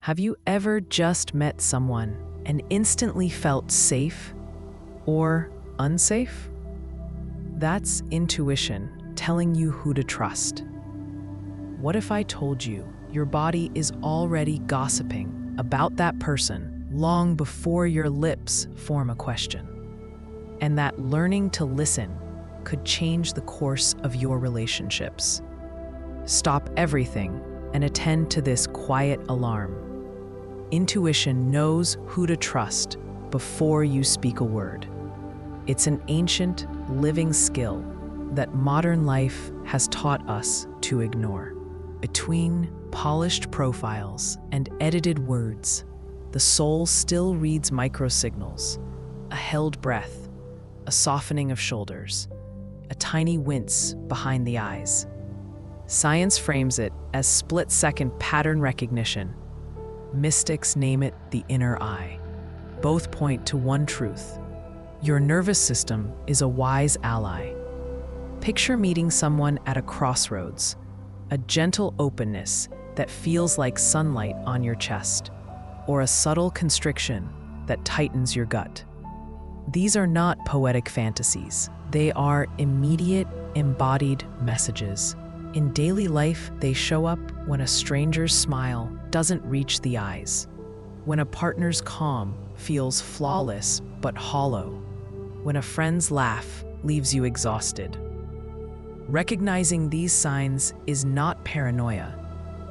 Have you ever just met someone and instantly felt safe or unsafe? That's intuition telling you who to trust. What if I told you your body is already gossiping about that person long before your lips form a question? And that learning to listen could change the course of your relationships. Stop everything and attend to this quiet alarm. Intuition knows who to trust before you speak a word. It's an ancient, living skill that modern life has taught us to ignore. Between polished profiles and edited words, the soul still reads microsignals: a held breath, a softening of shoulders, a tiny wince behind the eyes. Science frames it as split-second pattern recognition. Mystics name it the inner eye. Both point to one truth: your nervous system is a wise ally. Picture meeting someone at a crossroads, a gentle openness that feels like sunlight on your chest, or a subtle constriction that tightens your gut. These are not poetic fantasies. They are immediate, embodied messages. In daily life, they show up when a stranger's smile doesn't reach the eyes, when a partner's calm feels flawless but hollow, when a friend's laugh leaves you exhausted. Recognizing these signs is not paranoia.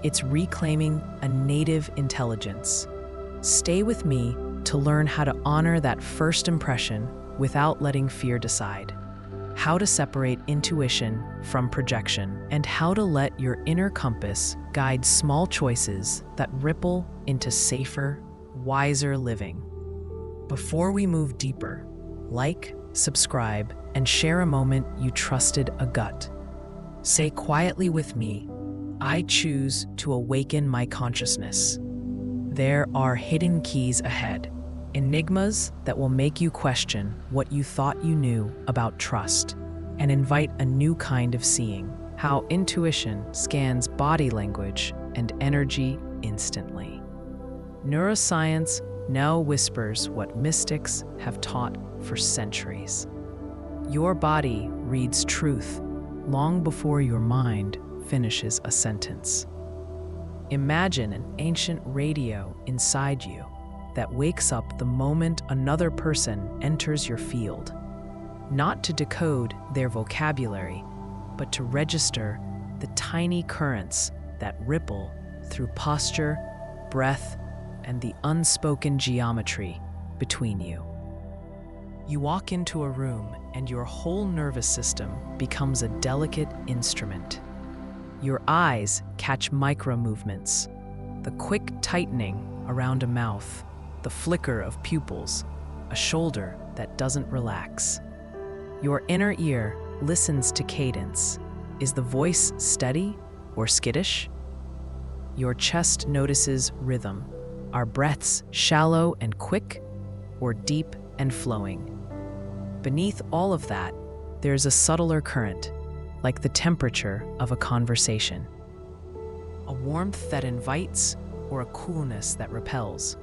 It's reclaiming a native intelligence. Stay with me to learn how to honor that first impression without letting fear decide. How to separate intuition from projection, and how to let your inner compass guide small choices that ripple into safer, wiser living. Before we move deeper, like, subscribe, and share a moment you trusted a gut. Say quietly with me, I choose to awaken my consciousness. There are hidden keys ahead, enigmas that will make you question what you thought you knew about trust, and invite a new kind of seeing: how intuition scans body language and energy instantly. Neuroscience now whispers what mystics have taught for centuries. Your body reads truth long before your mind finishes a sentence. Imagine an ancient radio inside you that wakes up the moment another person enters your field, not to decode their vocabulary, but to register the tiny currents that ripple through posture, breath, and the unspoken geometry between you. You walk into a room and your whole nervous system becomes a delicate instrument. Your eyes catch micro movements, the quick tightening around a mouth, the flicker of pupils, a shoulder that doesn't relax. Your inner ear listens to cadence. Is the voice steady or skittish? Your chest notices rhythm. Are breaths shallow and quick or deep and flowing? Beneath all of that, there's a subtler current, like the temperature of a conversation. A warmth that invites or a coolness that repels.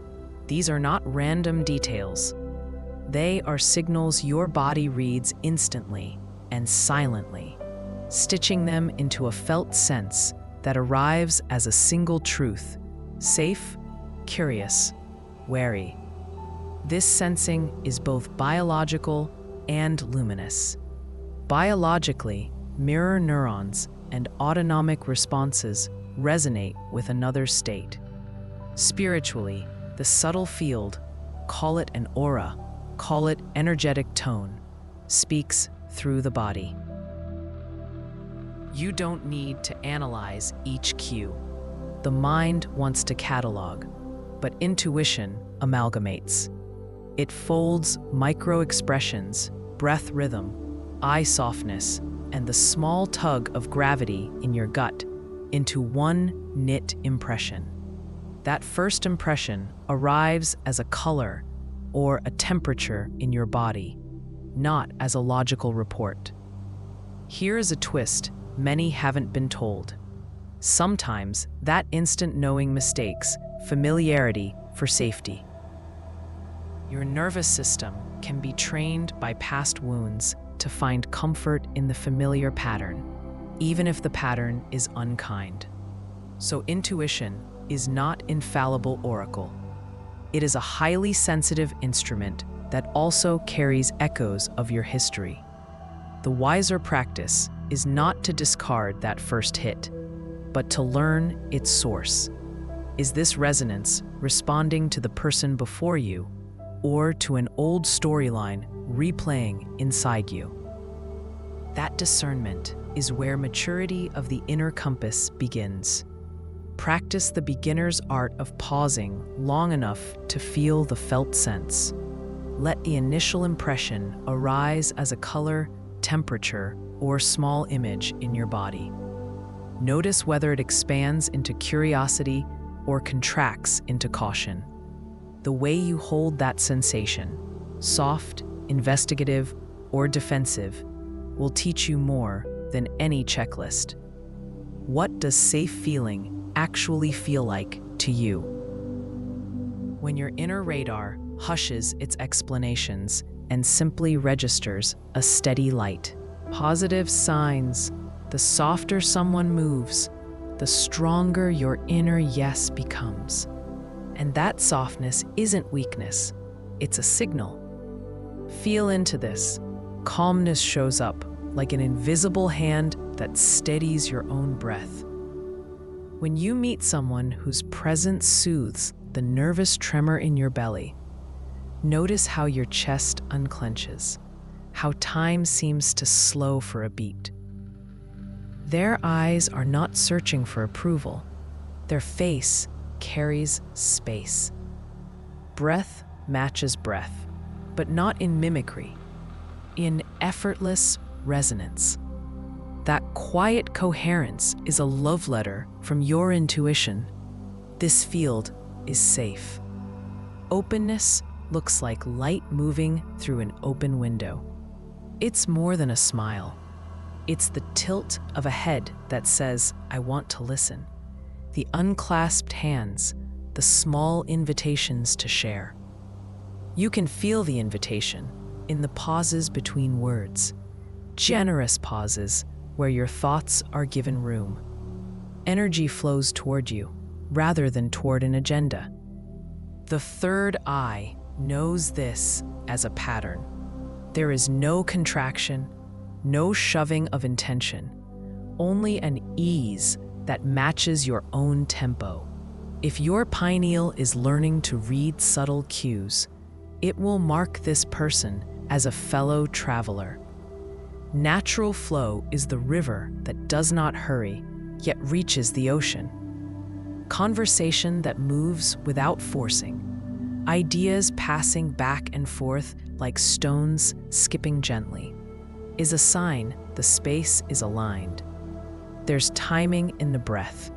These are not random details. They are signals your body reads instantly and silently, stitching them into a felt sense that arrives as a single truth: safe, curious, wary. This sensing is both biological and luminous. Biologically, mirror neurons and autonomic responses resonate with another state. Spiritually, the subtle field, call it an aura, call it energetic tone, speaks through the body. You don't need to analyze each cue. The mind wants to catalog, but intuition amalgamates. It folds micro-expressions, breath rhythm, eye softness, and the small tug of gravity in your gut into one knit impression. That first impression arrives as a color or a temperature in your body, not as a logical report. Here is a twist many haven't been told. Sometimes that instant knowing mistakes familiarity for safety. Your nervous system can be trained by past wounds to find comfort in the familiar pattern, even if the pattern is unkind. So intuition is not infallible oracle. It is a highly sensitive instrument that also carries echoes of your history. The wiser practice is not to discard that first hit, but to learn its source. Is this resonance responding to the person before you, or to an old storyline replaying inside you? That discernment is where maturity of the inner compass begins. Practice the beginner's art of pausing long enough to feel the felt sense. Let the initial impression arise as a color, temperature, or small image in your body. Notice whether it expands into curiosity or contracts into caution. The way you hold that sensation, soft, investigative, or defensive, will teach you more than any checklist. What does safe feeling actually feel like to you? When your inner radar hushes its explanations and simply registers a steady light. Positive signs. The softer someone moves, the stronger your inner yes becomes. And that softness isn't weakness, it's a signal. Feel into this. Calmness shows up like an invisible hand that steadies your own breath. When you meet someone whose presence soothes the nervous tremor in your belly, notice how your chest unclenches, how time seems to slow for a beat. Their eyes are not searching for approval. Their face carries space. Breath matches breath, but not in mimicry, in effortless resonance. That quiet coherence is a love letter from your intuition. This field is safe. Openness looks like light moving through an open window. It's more than a smile. It's the tilt of a head that says, I want to listen. The unclasped hands, the small invitations to share. You can feel the invitation in the pauses between words, generous pauses where your thoughts are given room. Energy flows toward you rather than toward an agenda. The third eye knows this as a pattern. There is no contraction, no shoving of intention, only an ease that matches your own tempo. If your pineal is learning to read subtle cues, it will mark this person as a fellow traveler. Natural flow is the river that does not hurry, yet reaches the ocean. Conversation that moves without forcing. Ideas passing back and forth like stones skipping gently, is a sign the space is aligned. There's timing in the breath,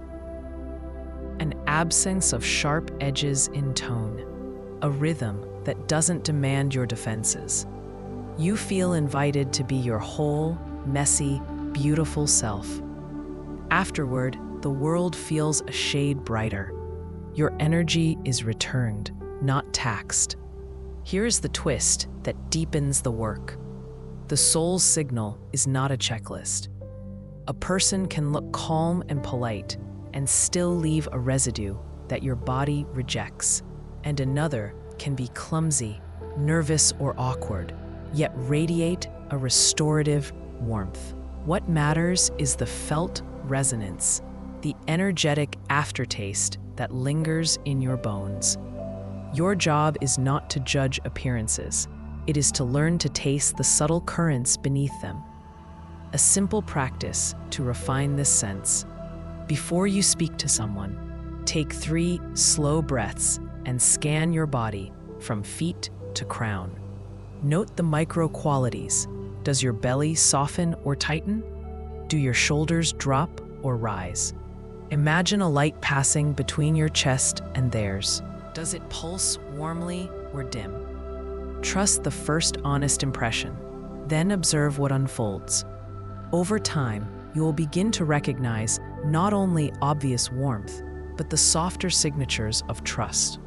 an absence of sharp edges in tone, a rhythm that doesn't demand your defenses. You feel invited to be your whole, messy, beautiful self. Afterward, the world feels a shade brighter. Your energy is returned, not taxed. Here's the twist that deepens the work. The soul's signal is not a checklist. A person can look calm and polite and still leave a residue that your body rejects, and another can be clumsy, nervous, or awkward, yet radiate a restorative warmth. What matters is the felt resonance, the energetic aftertaste that lingers in your bones. Your job is not to judge appearances. It is to learn to taste the subtle currents beneath them. A simple practice to refine this sense. Before you speak to someone, take 3 slow breaths and scan your body from feet to crown. Note the micro qualities. Does your belly soften or tighten? Do your shoulders drop or rise? Imagine a light passing between your chest and theirs. Does it pulse warmly or dim? Trust the first honest impression, then observe what unfolds. Over time, you will begin to recognize not only obvious warmth, but the softer signatures of trust.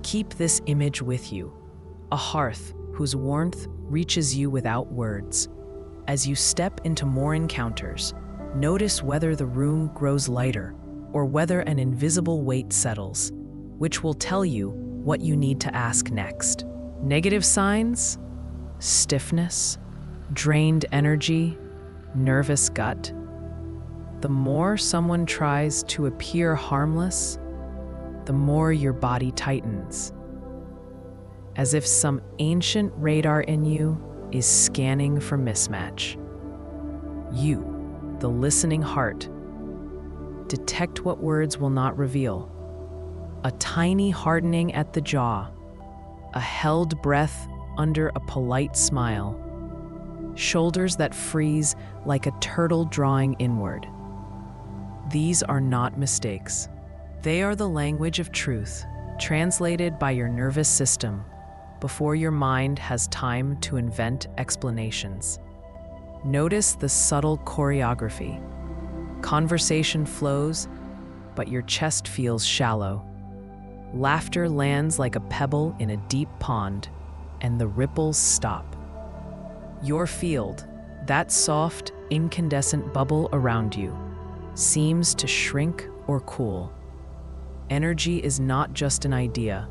Keep this image with you, a hearth whose warmth reaches you without words. As you step into more encounters, notice whether the room grows lighter or whether an invisible weight settles, which will tell you what you need to ask next. Negative signs? Stiffness, drained energy, nervous gut. The more someone tries to appear harmless, the more your body tightens, as if some ancient radar in you is scanning for mismatch. You, the listening heart, detect what words will not reveal. A tiny hardening at the jaw, a held breath under a polite smile, shoulders that freeze like a turtle drawing inward. These are not mistakes. They are the language of truth, translated by your nervous system before your mind has time to invent explanations. Notice the subtle choreography. Conversation flows, but your chest feels shallow. Laughter lands like a pebble in a deep pond, and the ripples stop. Your field, that soft, incandescent bubble around you, seems to shrink or cool. Energy is not just an idea.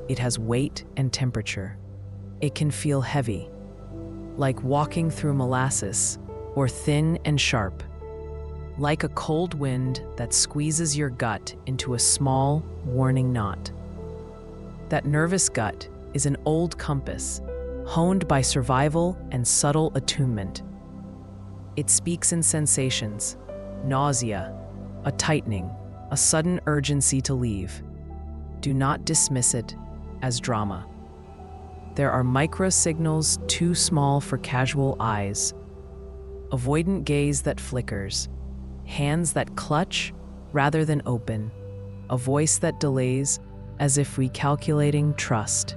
It has weight and temperature. It can feel heavy, like walking through molasses, or thin and sharp, like a cold wind that squeezes your gut into a small, warning knot. That nervous gut is an old compass, honed by survival and subtle attunement. It speaks in sensations, nausea, a tightening, a sudden urgency to leave. Do not dismiss it as drama. There are micro-signals too small for casual eyes. Avoidant gaze that flickers, hands that clutch rather than open, a voice that delays as if recalculating trust.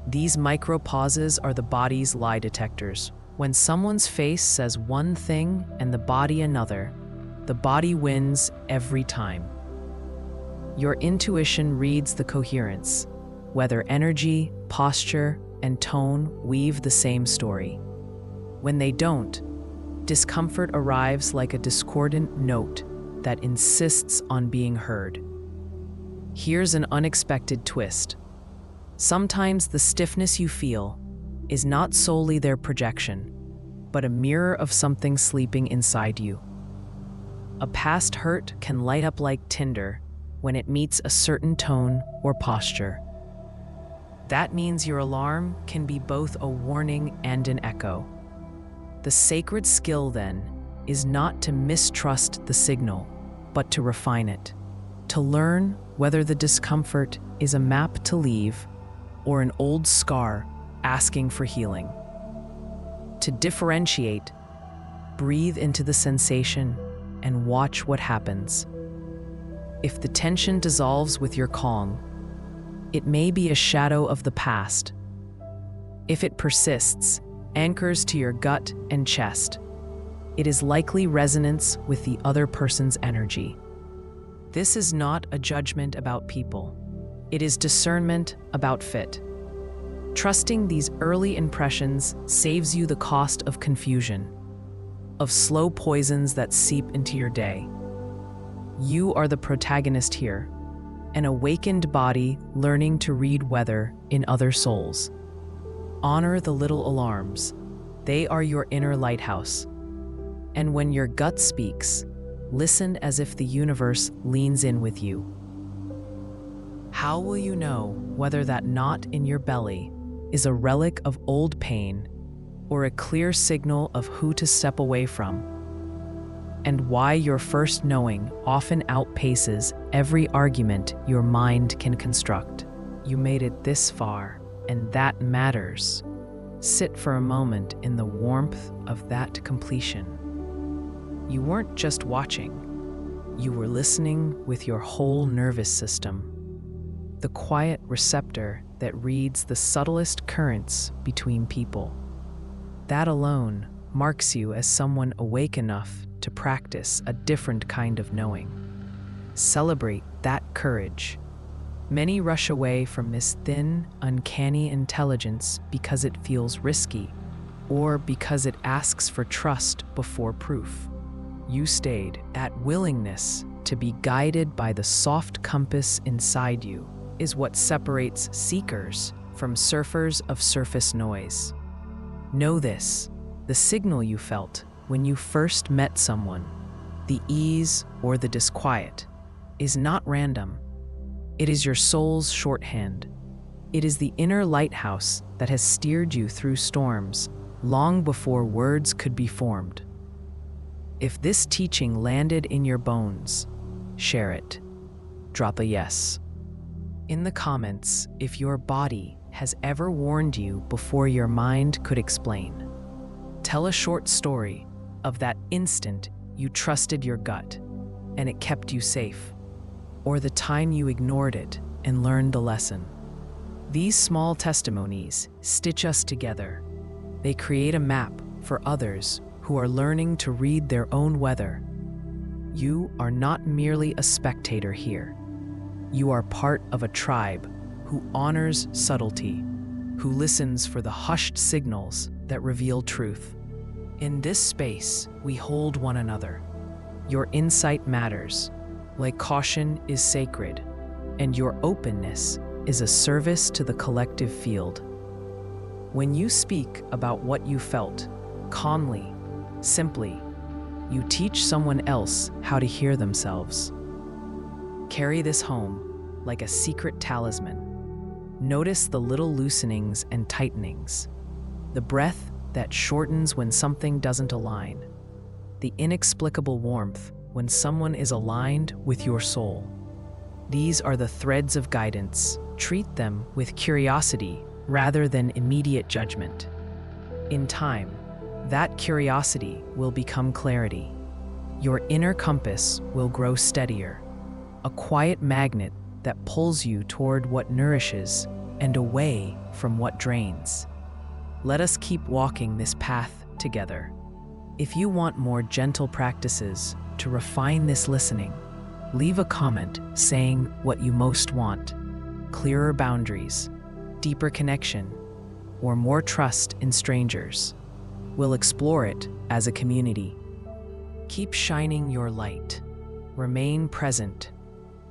These micro-pauses are the body's lie detectors. When someone's face says one thing and the body another, the body wins every time. Your intuition reads the coherence, whether energy, posture, and tone weave the same story. When they don't, discomfort arrives like a discordant note that insists on being heard. Here's an unexpected twist. Sometimes the stiffness you feel is not solely their projection, but a mirror of something sleeping inside you. A past hurt can light up like tinder when it meets a certain tone or posture. That means your alarm can be both a warning and an echo. The sacred skill, then, is not to mistrust the signal, but to refine it, to learn whether the discomfort is a map to leave or an old scar asking for healing. To differentiate, breathe into the sensation and watch what happens. If the tension dissolves with your calm, it may be a shadow of the past. If it persists, anchors to your gut and chest, it is likely resonance with the other person's energy. This is not a judgment about people. It is discernment about fit. Trusting these early impressions saves you the cost of confusion, of slow poisons that seep into your day. You are the protagonist here, an awakened body learning to read weather in other souls. Honor the little alarms. They are your inner lighthouse. And when your gut speaks, listen as if the universe leans in with you. How will you know whether that knot in your belly is a relic of old pain or a clear signal of who to step away from? And why your first knowing often outpaces every argument your mind can construct. You made it this far, and that matters. Sit for a moment in the warmth of that completion. You weren't just watching. You were listening with your whole nervous system, the quiet receptor that reads the subtlest currents between people. That alone marks you as someone awake enough to practice a different kind of knowing. celebrate that courage. Many rush away from this thin, uncanny intelligence because it feels risky or because it asks for trust before proof. You stayed. That willingness to be guided by the soft compass inside you is what separates seekers from surfers of surface noise. Know this: the signal you felt when you first met someone, the ease or the disquiet, is not random. It is your soul's shorthand. It is the inner lighthouse that has steered you through storms long before words could be formed. If this teaching landed in your bones, share it. Drop a yes in the comments if your body has ever warned you before your mind could explain. Tell a short story of that instant you trusted your gut and it kept you safe, or the time you ignored it and learned the lesson. These small testimonies stitch us together. They create a map for others who are learning to read their own weather. You are not merely a spectator here. You are part of a tribe who honors subtlety, who listens for the hushed signals that reveal truth. In this space, we hold one another. Your insight matters, like caution is sacred, and your openness is a service to the collective field. When you speak about what you felt, calmly, simply, you teach someone else how to hear themselves. Carry this home like a secret talisman. Notice the little loosenings and tightenings, the breath that shortens when something doesn't align, the inexplicable warmth when someone is aligned with your soul. These are the threads of guidance. Treat them with curiosity rather than immediate judgment. In time, that curiosity will become clarity. Your inner compass will grow steadier, a quiet magnet that pulls you toward what nourishes and away from what drains. Let us keep walking this path together. If you want more gentle practices to refine this listening, leave a comment saying what you most want: clearer boundaries, deeper connection, or more trust in strangers. We'll explore it as a community. Keep shining your light. Remain present.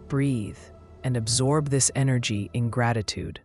Breathe and absorb this energy in gratitude.